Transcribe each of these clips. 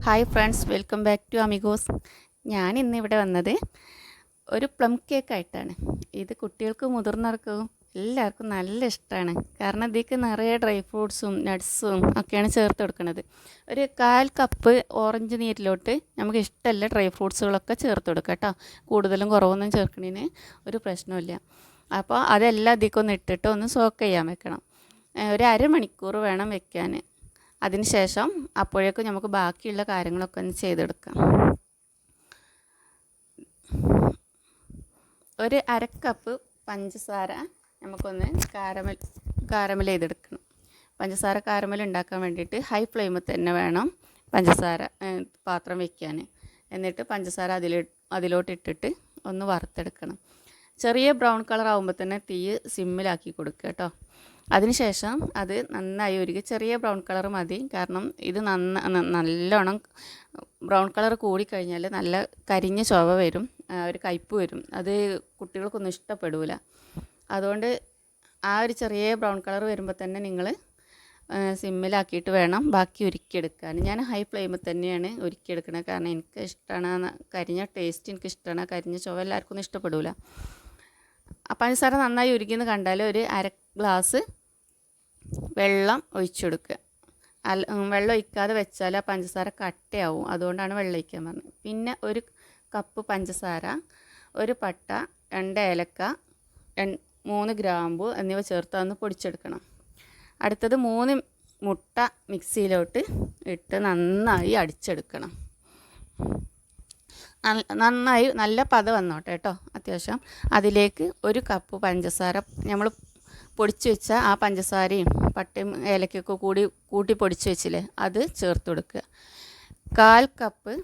Hi friends, welcome back to Amigos. ഞാൻ ഇന്നിവിടെ വന്നത് ഒരു പ്ലം കേക്ക് ആയിട്ടാണ്. ഇത് കുട്ടികൾക്കും മുതിർന്നവർക്കും എല്ലാവർക്കും നല്ല ഇഷ്ടമാണ്. കാരണം ഇതിലേക്ക് നിറയെ ഡ്രൈ ഫ്രൂട്ട്സും നട്ട്സും ഒക്കെയാണ് ചേർത്ത് കൊടുക്കുന്നത്. ഒരു 1/4 കപ്പ് ഓറഞ്ച് നീരിലോട്ട് നമുക്ക് ഇഷ്ടമല്ല ഡ്രൈ ഫ്രൂട്ട്സുകളൊക്കെ ചേർത്ത് കൊടുക്കുക കേട്ടോ. കൂടുതലും കുറവൊന്നും ചേർക്കണതിന് ഒരു പ്രശ്നമില്ല. അപ്പോൾ അതെല്ലാം ഇതിലേക്കൊന്ന് ഇട്ടിട്ട് ഒന്ന് സോക്ക് ചെയ്യാൻ വെക്കണം. ഒരു അരമണിക്കൂർ വേണം വെക്കാൻ. അതിനുശേഷം അപ്പോഴേക്കും നമുക്ക് ബാക്കിയുള്ള കാര്യങ്ങളൊക്കെ ഒന്ന് ചെയ്തെടുക്കാം. ഒരു 1/2 കപ്പ് പഞ്ചസാര നമുക്കൊന്ന് കാരമൽ ചെയ്തെടുക്കണം. പഞ്ചസാര കാരമൽ ഉണ്ടാക്കാൻ വേണ്ടിയിട്ട് ഹൈ ഫ്ലെയിമിൽ തന്നെ വേണം പഞ്ചസാര പാത്രം വയ്ക്കാൻ. എന്നിട്ട് പഞ്ചസാര അതിലോട്ട് ഇട്ടിട്ട് ഒന്ന് വറുത്തെടുക്കണം. ചെറിയ ബ്രൗൺ കളർ ആകുമ്പോൾ തന്നെ തീ സിമ്മിലാക്കി കൊടുക്കുക കേട്ടോ. അതിനുശേഷം അത് നന്നായി ഉരുകി ചെറിയ ബ്രൗൺ കളർ മതി. കാരണം ഇത് നല്ലോണം ബ്രൗൺ കളർ കൂടിക്കഴിഞ്ഞാൽ നല്ല കരിഞ്ഞ ചുവ വരും, ഒരു കയ്പ്പ് വരും. അത് കുട്ടികൾക്കൊന്നും ഇഷ്ടപ്പെടില്ല. അതുകൊണ്ട് ആ ഒരു ചെറിയ ബ്രൗൺ കളർ വരുമ്പോൾ തന്നെ നിങ്ങൾ സിമ്മിലാക്കിയിട്ട് വേണം ബാക്കി ഉരുക്കിയെടുക്കാൻ. ഞാൻ ഹൈ ഫ്ലെയിമിൽ തന്നെയാണ് ഉരുക്കിയെടുക്കുന്നത്. കാരണം എനിക്ക് ഇഷ്ടമാണ് കരിഞ്ഞ ടേസ്റ്റ്, എനിക്ക് ഇഷ്ടമാണ്. കരിഞ്ഞ ചുവ എല്ലാവർക്കും ഒന്നും ഇഷ്ടപ്പെടില്ല. പഞ്ചസാര നന്നായി ഉരുക്കിയെന്ന് കണ്ടാൽ ഒരു 1/2 ഗ്ലാസ് വെള്ളം ഒഴിച്ചു കൊടുക്കുക. വെള്ളം ഒഴിക്കാതെ വെച്ചാൽ ആ പഞ്ചസാര കട്ടയാവും. അതുകൊണ്ടാണ് വെള്ളം ഒഴിക്കാൻ പറഞ്ഞത്. പിന്നെ 1 കപ്പ് പഞ്ചസാര, 1 പട്ട, 2 ഏലക്ക, 3 ഗ്രാമ്പു എന്നിവ ചേർത്ത് ഒന്ന് പൊടിച്ചെടുക്കണം. അടുത്തത് 3 മുട്ട മിക്സിയിലോട്ട് ഇട്ട് നന്നായി അടിച്ചെടുക്കണം. നന്നായി നല്ല പത വന്നോട്ടെ കേട്ടോ. അത്യാവശ്യം അതിലേക്ക് 1 കപ്പ് പഞ്ചസാര, നമ്മൾ പൊടിച്ച് വെച്ച ആ പഞ്ചസാരയും പട്ടയും ഏലക്കൊക്കെ കൂട്ടി പൊടിച്ച് വെച്ചില്ലേ, അത് ചേർത്ത് കൊടുക്കുക. 1/4 കപ്പ്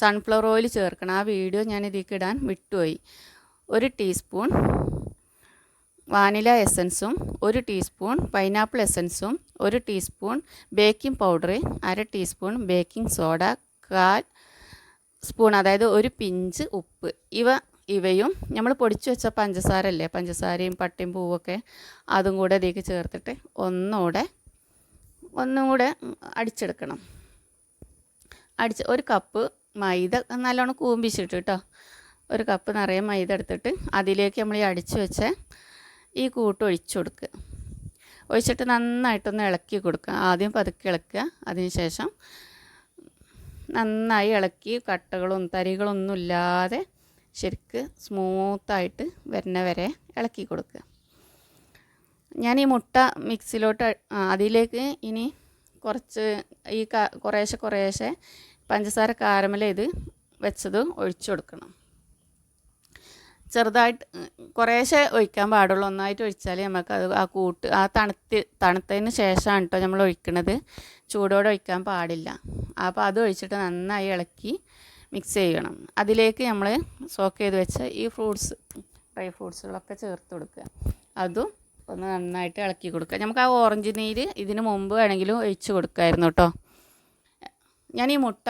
സൺഫ്ലവർ ഓയിൽ ചേർക്കണം. ആ വീഡിയോ ഞാൻ ഇതിലേക്ക് ഇടാൻ വിട്ടുപോയി. 1 ടീസ്പൂൺ വാനില എസൻസും, 1 ടീസ്പൂൺ പൈനാപ്പിൾ എസൻസും, 1 teaspoon baking powder, 1/2 teaspoon baking soda, 1/4 spoon അതായത് 1 പിഞ്ച് ഉപ്പ്. ഇവയും നമ്മൾ പൊടിച്ചു വെച്ച പഞ്ചസാര അല്ലേ, പഞ്ചസാരയും പട്ടയും പൂവൊക്കെ അതും കൂടെ ഇതിലേക്ക് ചേർത്തിട്ട് ഒന്നും കൂടെ അടിച്ചെടുക്കണം. 1 കപ്പ് മൈദ നല്ലോണം കൂമ്പിച്ചിട്ട് കേട്ടോ. 1 കപ്പ് നിറയെ മൈദ എടുത്തിട്ട് അതിലേക്ക് നമ്മൾ ഈ അടിച്ചു വെച്ച ഈ കൂട്ട് ഒഴിച്ചു കൊടുക്കുക. ഒഴിച്ചിട്ട് നന്നായിട്ടൊന്ന് ഇളക്കി കൊടുക്കുക. ആദ്യം പതുക്കെ ഇളക്കുക. അതിനുശേഷം നന്നായി ഇളക്കി കട്ടകളും തരികളൊന്നും ഇല്ലാതെ ശരിക്ക് സ്മൂത്തായിട്ട് വരുന്ന വരെ ഇളക്കി കൊടുക്കുക. ഞാൻ ഈ മുട്ട മിക്സിയിലോട്ട് അതിലേക്ക് ഇനി കുറച്ച് കുറേശ്ശെ പഞ്ചസാര കാരമൽ ചെയ്ത് വെച്ചത് ഒഴിച്ചു കൊടുക്കണം. ചെറുതായിട്ട് കുറേശ്ശെ ഒഴിക്കാൻ പാടുള്ളൂ. ഒന്നായിട്ട് ഒഴിച്ചാൽ നമുക്ക് അത് ആ കൂട്ട് തണുത്തതിന് ശേഷമാണ് കേട്ടോ നമ്മൾ ഒഴിക്കുന്നത്. ചൂടോടെ ഒഴിക്കാൻ പാടില്ല. അപ്പോൾ അത് ഒഴിച്ചിട്ട് നന്നായി ഇളക്കി മിക്സ് ചെയ്യണം. അതിലേക്ക് നമ്മൾ സോക്ക് ചെയ്ത് വെച്ച ഈ ഡ്രൈ ഫ്രൂട്ട്സുകളൊക്കെ ചേർത്ത് കൊടുക്കുക. അതും ഒന്ന് നന്നായിട്ട് ഇളക്കി കൊടുക്കുക. നമുക്ക് ആ ഓറഞ്ച് നീര് ഇതിന് മുമ്പ് വേണമെങ്കിലും ഒഴിച്ച് കൊടുക്കാമായിരുന്നു കേട്ടോ. ഞാൻ ഈ മുട്ട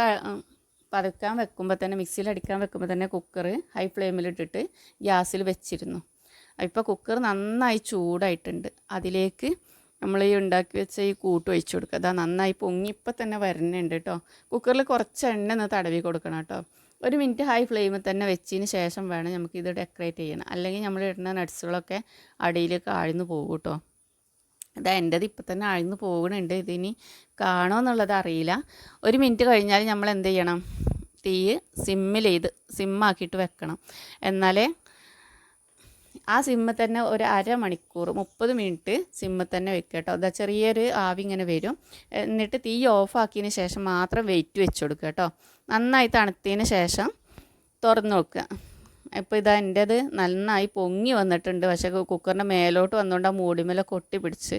പതുക്കാൻ വെക്കുമ്പോൾ തന്നെ, മിക്സിയിൽ അടിക്കാൻ വെക്കുമ്പോൾ തന്നെ കുക്കർ ഹൈ ഫ്ലെയിമിലിട്ടിട്ട് ഗ്യാസിൽ വെച്ചിരുന്നു. ഇപ്പോൾ കുക്കർ നന്നായി ചൂടായിട്ടുണ്ട്. അതിലേക്ക് നമ്മൾ ഈ ഉണ്ടാക്കി വെച്ച ഈ കൂട്ട് ഒഴിച്ച് കൊടുക്കുക. അതാ നന്നായി പൊങ്ങി ഇപ്പം തന്നെ വരുന്നുണ്ട് കേട്ടോ. കുക്കറിൽ കുറച്ച് എണ്ണ ഒന്ന് തടവി കൊടുക്കണം കേട്ടോ. 1 മിനിറ്റ് ഹൈ ഫ്ലെയിമിൽ തന്നെ വെച്ചതിന് ശേഷം വേണം നമുക്കിത് ഡെക്കറേറ്റ് ചെയ്യണം. അല്ലെങ്കിൽ നമ്മൾ ഇടുന്ന നട്ട്സുകളൊക്കെ അടിയിലേക്ക് ആഴ്ന്നു പോകും കേട്ടോ. അതാ എൻ്റെത് ഇപ്പം തന്നെ ആഴ്ന്നു പോകുന്നുണ്ട്. ഇതിനി കാണുമെന്നുള്ളത് അറിയില്ല. 1 മിനിറ്റ് കഴിഞ്ഞാൽ നമ്മൾ എന്ത് ചെയ്യണം, തീ സിമ്മാക്കിയിട്ട് വെക്കണം. എന്നാലേ ആ സിമ്മിൽ തന്നെ ഒരു അരമണിക്കൂർ 30 മിനിറ്റ് സിമ്മിൽ തന്നെ വെക്കുക കേട്ടോ. അതാ ചെറിയൊരു ആവി ഇങ്ങനെ വരും. എന്നിട്ട് തീ ഓഫാക്കിയതിന് ശേഷം മാത്രം വെയിറ്റ് വെച്ച് കൊടുക്കുക കേട്ടോ. നന്നായി തണുത്തതിന് ശേഷം തുറന്ന് നോക്കുക. ഇപ്പോൾ ഇതാ എൻ്റേത് നന്നായി പൊങ്ങി വന്നിട്ടുണ്ട്. പക്ഷേ കുക്കറിൻ്റെ മേലോട്ട് വന്നുകൊണ്ട് ആ മൂടിമേലെ കൊട്ടി പിടിച്ച്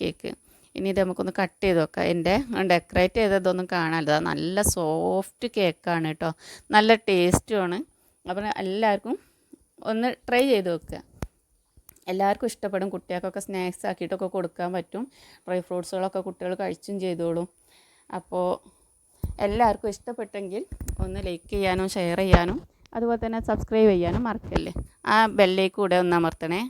കേക്ക്. ഇനി ഇത് നമുക്കൊന്ന് കട്ട് ചെയ്ത് നോക്കാം. എൻ്റെ ഡെക്കറേറ്റ് ചെയ്തതൊന്നും കാണാനില്ല. നല്ല സോഫ്റ്റ് കേക്കാണ് കേട്ടോ. നല്ല ടേസ്റ്റുമാണ്. അപ്പം എല്ലാവർക്കും ഒന്ന് ട്രൈ ചെയ്ത് വെക്കുക. എല്ലാവർക്കും ഇഷ്ടപ്പെടും. കുട്ടികൾക്കൊക്കെ സ്നാക്സ് ആക്കിയിട്ടൊക്കെ കൊടുക്കാൻ പറ്റും. ഡ്രൈ ഫ്രൂട്ട്സുകളൊക്കെ കുട്ടികൾ കഴിച്ചും ചെയ്തോളും. അപ്പോൾ എല്ലാവർക്കും ഇഷ്ടപ്പെട്ടെങ്കിൽ ഒന്ന് ലൈക്ക് ചെയ്യാനും ഷെയർ ചെയ്യാനും അതുപോലെ തന്നെ സബ്സ്ക്രൈബ് ചെയ്യാനും മറക്കല്ലേ. ആ ബെല്ലേക്ക് കൂടെ ഒന്ന് അമർത്തണേ.